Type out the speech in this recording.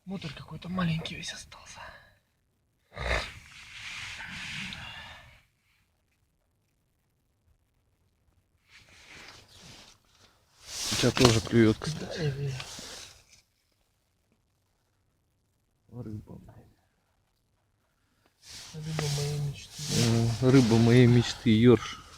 Мотор какой-то маленький весь остался. У тебя тоже клюет, кстати. Да, я вижу. Рыба. Рыба моей мечты. Рыба моей мечты, ёрш.